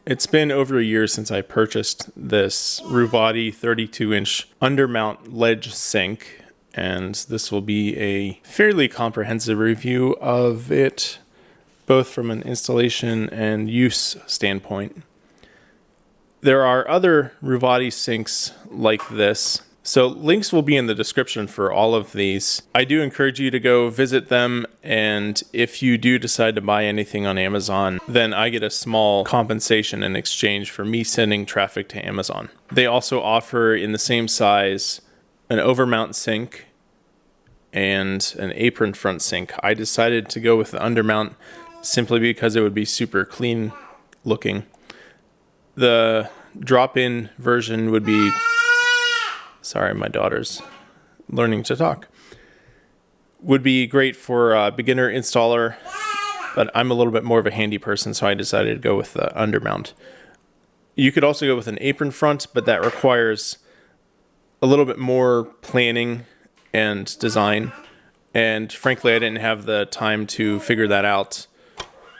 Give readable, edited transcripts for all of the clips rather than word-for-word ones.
It's been over a year since I purchased this Ruvati 32-inch undermount ledge sink, and this will be a fairly comprehensive review of it, both from an installation and use standpoint. There are other Ruvati sinks like this, so links will be in the description for all of these. I do encourage you to go visit them, and if you do decide to buy anything on Amazon, then I get a small compensation in exchange for me sending traffic to Amazon. They also offer, in the same size, an overmount sink and an apron front sink. I decided to go with the undermount simply because it would be super clean looking. The drop-in version would be... Sorry, my daughter's learning to talk. Would be great for a beginner installer, but I'm a little bit more of a handy person, so I decided to go with the undermount. You could also go with an apron front, but that requires a little bit more planning and design. And frankly, I didn't have the time to figure that out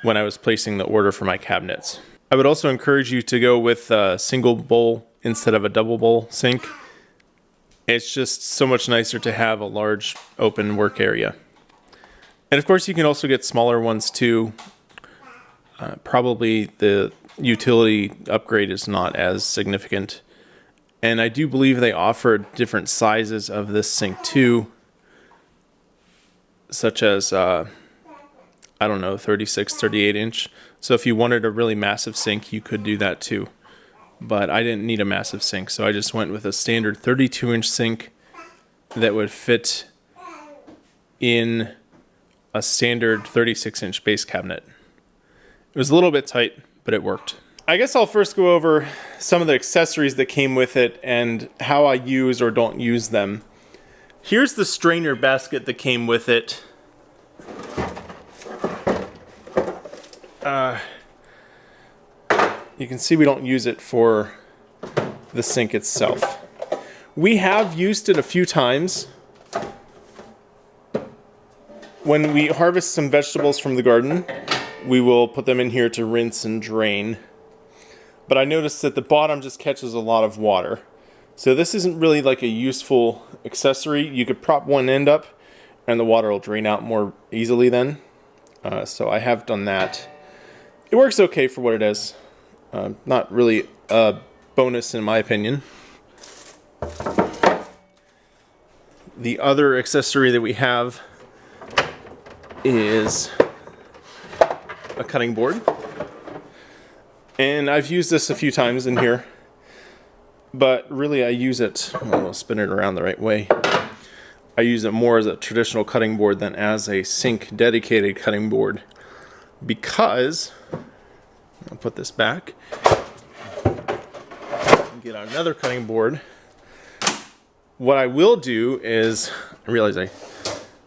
when I was placing the order for my cabinets. I would also encourage you to go with a single bowl instead of a double bowl sink. It's just so much nicer to have a large open work area. And of course, you can also get smaller ones too. Probably the utility upgrade is not as significant. And I do believe they offer different sizes of this sink too, such as, 36, 38 inch. So if you wanted a really massive sink, you could do that too. But I didn't need a massive sink, so I just went with a standard 32-inch sink that would fit in a standard 36-inch base cabinet. It was a little bit tight, but it worked. I guess I'll first go over some of the accessories that came with it and how I use or don't use them. Here's the strainer basket that came with it. You can see we don't use it for the sink itself. We have used it a few times when we harvest some vegetables from the garden. We will put them in here to rinse and drain. But I noticed that the bottom just catches a lot of water. So this isn't really like a useful accessory. You could prop one end up and the water will drain out more easily then. So I have done that. It works okay for what it is. Not really a bonus in my opinion. The other accessory that we have is a cutting board. And I've used this a few times in here, but really I use it, I'll spin it around the right way. I use it more as a traditional cutting board than as a sink dedicated cutting board, because I'll put this back and get out another cutting board. What I will do is, I realize I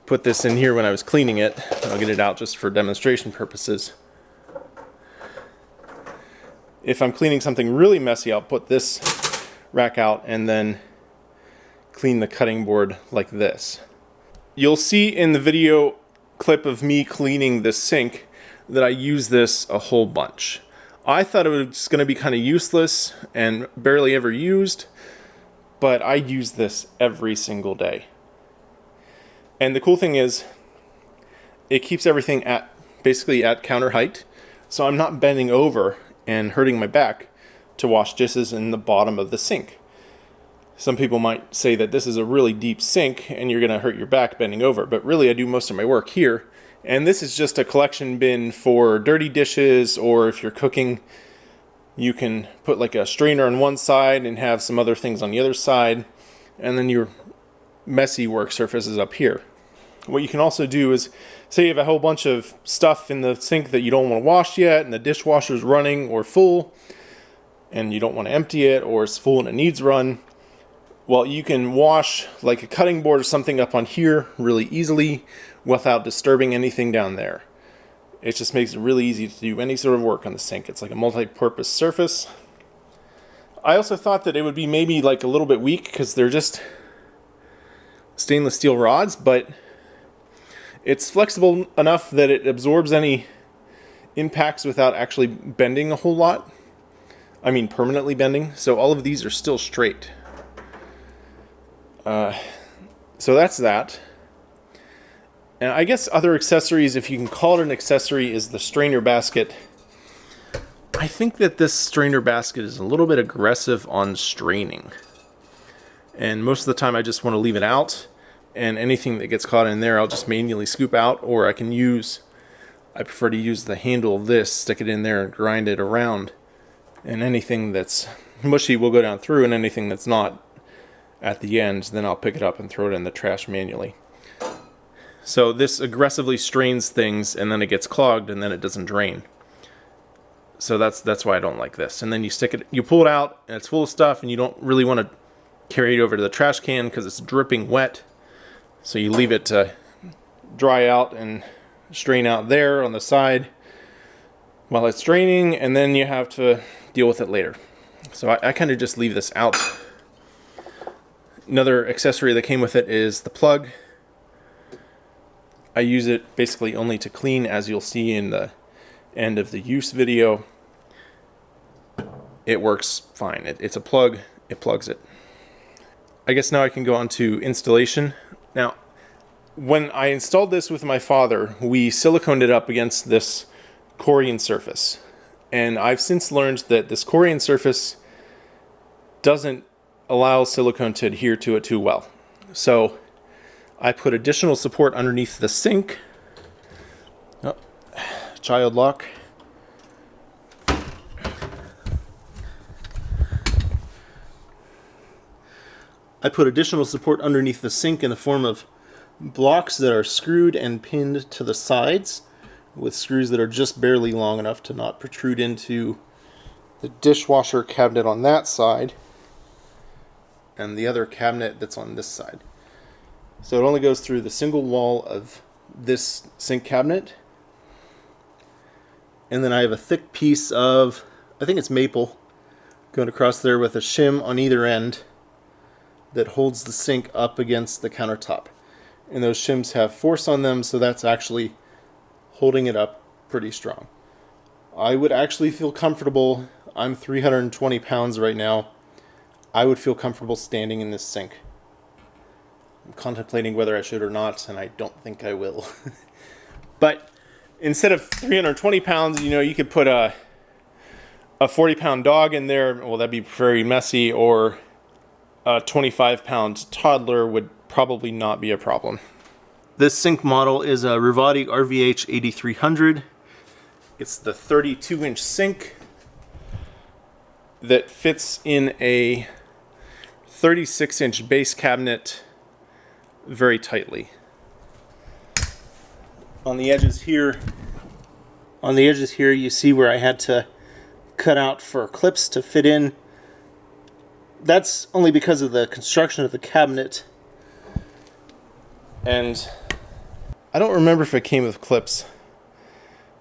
put this in here when I was cleaning it. I'll get it out just for demonstration purposes. If I'm cleaning something really messy, I'll put this rack out and then clean the cutting board like this. You'll see in the video clip of me cleaning the sink that I use this a whole bunch. I thought it was going to be kind of useless and barely ever used, but I use this every single day. And the cool thing is, it keeps everything basically at counter height, so I'm not bending over and hurting my back to wash dishes in the bottom of the sink. Some people might say that this is a really deep sink and you're going to hurt your back bending over, but really I do most of my work here. And this is just a collection bin for dirty dishes, or if you're cooking, you can put like a strainer on one side and have some other things on the other side, and then your messy work surface is up here. What you can also do is, say you have a whole bunch of stuff in the sink that you don't want to wash yet, and the dishwasher's running or full, and you don't want to empty it, or it's full and it needs run. Well, you can wash like a cutting board or something up on here really easily without disturbing anything down there. It just makes it really easy to do any sort of work on the sink. It's like a multi-purpose surface. I also thought that it would be maybe like a little bit weak because they're just stainless steel rods, but it's flexible enough that it absorbs any impacts without actually bending a whole lot. I mean permanently bending. So all of these are still straight. So that's that. And I guess other accessories, if you can call it an accessory, is the strainer basket. I think that this strainer basket is a little bit aggressive on straining. And most of the time I just want to leave it out. And anything that gets caught in there, I'll just manually scoop out. Or I prefer to use the handle of this, stick it in there and grind it around. And anything that's mushy will go down through, and anything that's not at the end, then I'll pick it up and throw it in the trash manually. So this aggressively strains things, and then it gets clogged, and then it doesn't drain. So that's why I don't like this. And then you pull it out, and it's full of stuff, and you don't really want to carry it over to the trash can because it's dripping wet. So you leave it to dry out and strain out there on the side while it's draining, and then you have to deal with it later. So I kind of just leave this out. Another accessory that came with it is the plug. I use it basically only to clean, as you'll see in the end of the use video. It works fine. It's a plug. It plugs it. I guess now I can go on to installation. Now, when I installed this with my father, we siliconed it up against this Corian surface. And I've since learned that this Corian surface doesn't allow silicone to adhere to it too well. So I put additional support underneath the sink. Oh, child lock. I put additional support underneath the sink in the form of blocks that are screwed and pinned to the sides with screws that are just barely long enough to not protrude into the dishwasher cabinet on that side and the other cabinet that's on this side. So it only goes through the single wall of this sink cabinet. And then I have a thick piece of, I think it's maple, going across there with a shim on either end that holds the sink up against the countertop. And those shims have force on them, so that's actually holding it up pretty strong. I would actually feel comfortable, I'm 320 pounds right now, I would feel comfortable standing in this sink. I'm contemplating whether I should or not, and I don't think I will. But instead of 320 pounds, you could put a 40-pound dog in there. Well, that'd be very messy, or a 25-pound toddler would probably not be a problem. This sink model is a Ruvati RVH 8300. It's the 32-inch sink that fits in a 36-inch base cabinet very tightly. On the edges here, you see where I had to cut out for clips to fit in. That's only because of the construction of the cabinet. And I don't remember if it came with clips.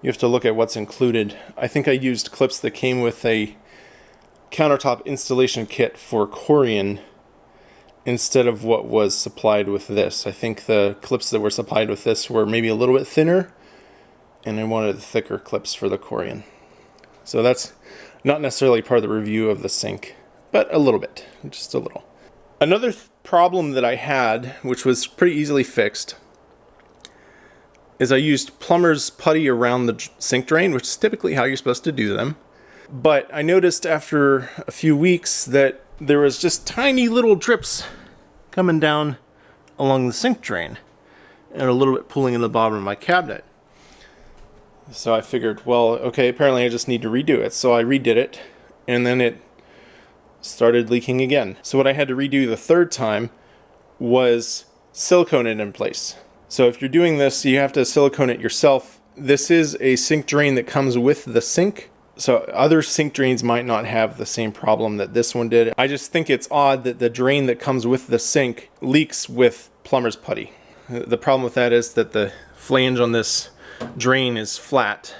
You have to look at what's included. I think I used clips that came with a countertop installation kit for Corian instead of what was supplied with this. I think the clips that were supplied with this were maybe a little bit thinner, and I wanted the thicker clips for the Corian. So that's not necessarily part of the review of the sink, but a little bit, just a little. Another problem that I had, which was pretty easily fixed, is I used plumber's putty around the sink drain, which is typically how you're supposed to do them. But I noticed after a few weeks that there was just tiny little drips coming down along the sink drain and a little bit pooling in the bottom of my cabinet. So I figured, well, okay, apparently I just need to redo it. So I redid it, and then it started leaking again. So what I had to redo the third time was silicone it in place. So if you're doing this, you have to silicone it yourself. This is a sink drain that comes with the sink. So other sink drains might not have the same problem that this one did. I just think it's odd that the drain that comes with the sink leaks with plumber's putty. The problem with that is that the flange on this drain is flat,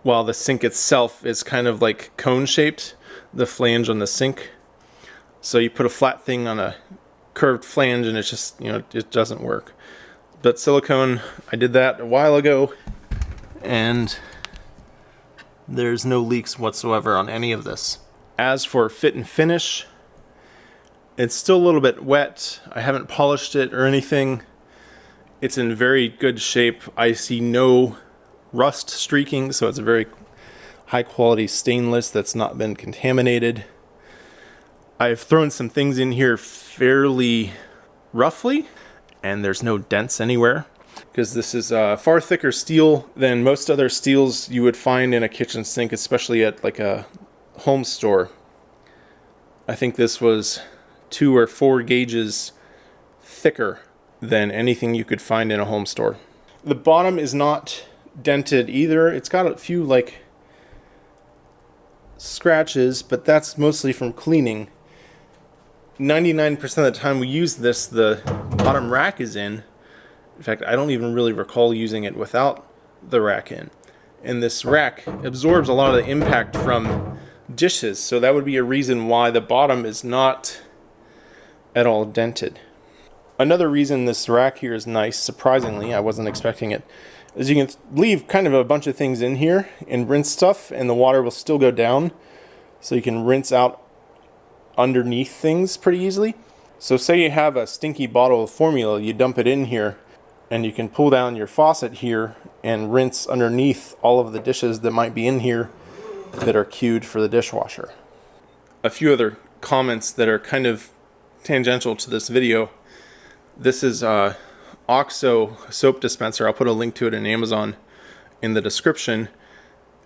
while the sink itself is kind of like cone shaped, the flange on the sink. So you put a flat thing on a curved flange and it's just, it doesn't work. But silicone, I did that a while ago, and There's no leaks whatsoever on any of this. As for fit and finish, it's still a little bit wet. I haven't polished it or anything. It's in very good shape. I see no rust streaking, so it's a very high quality stainless that's not been contaminated. I've thrown some things in here fairly roughly, and there's no dents anywhere, because this is far thicker steel than most other steels you would find in a kitchen sink, especially at like a home store. I think this was 2 or 4 gauges thicker than anything you could find in a home store. The bottom is not dented either. It's got a few like scratches, but that's mostly from cleaning. 99% of the time we use this, the bottom rack is in. In fact, I don't even really recall using it without the rack in. And this rack absorbs a lot of the impact from dishes, so that would be a reason why the bottom is not at all dented. Another reason this rack here is nice, surprisingly, I wasn't expecting it, is you can leave kind of a bunch of things in here and rinse stuff, and the water will still go down, so you can rinse out underneath things pretty easily. So say you have a stinky bottle of formula, you dump it in here, and you can pull down your faucet here and rinse underneath all of the dishes that might be in here that are queued for the dishwasher. A few other comments that are kind of tangential to this video. This is OXO soap dispenser. I'll put a link to it in Amazon in the description.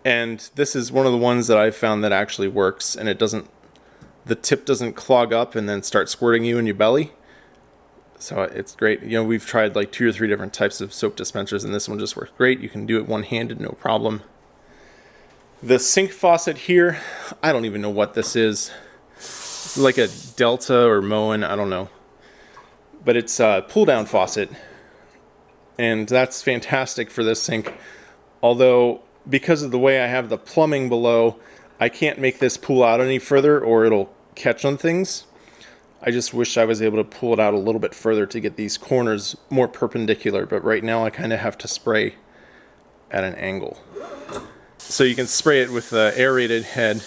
And this is one of the ones that I've found that actually works, and it doesn't, the tip doesn't clog up and then start squirting you in your belly. So it's great. You know, we've tried like 2 or 3 different types of soap dispensers, and this one just works great. You can do it one-handed, no problem. The sink faucet here, I don't even know what this is. It's like a Delta or Moen, I don't know. But it's a pull-down faucet, and that's fantastic for this sink. Although, because of the way I have the plumbing below, I can't make this pull out any further or it'll catch on things. I just wish I was able to pull it out a little bit further to get these corners more perpendicular, but right now I kind of have to spray at an angle. So you can spray it with the aerated head,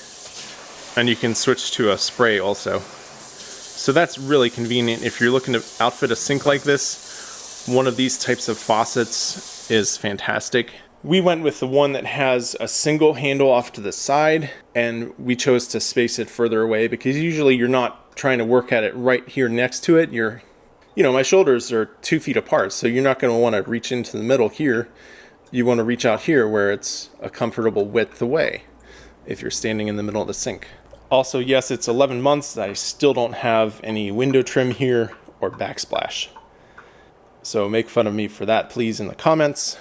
and you can switch to a spray also. So that's really convenient if you're looking to outfit a sink like this. One of these types of faucets is fantastic. We went with the one that has a single handle off to the side, and we chose to space it further away because usually you're not trying to work at it right here next to it. You know, my shoulders are 2 feet apart, so you're not going to want to reach into the middle here. You want to reach out here where it's a comfortable width away if you're standing in the middle of the sink. Also, yes, it's 11 months. I still don't have any window trim here or backsplash. So make fun of me for that, please, in the comments.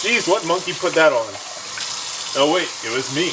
Jeez, what monkey put that on? Oh wait, it was me.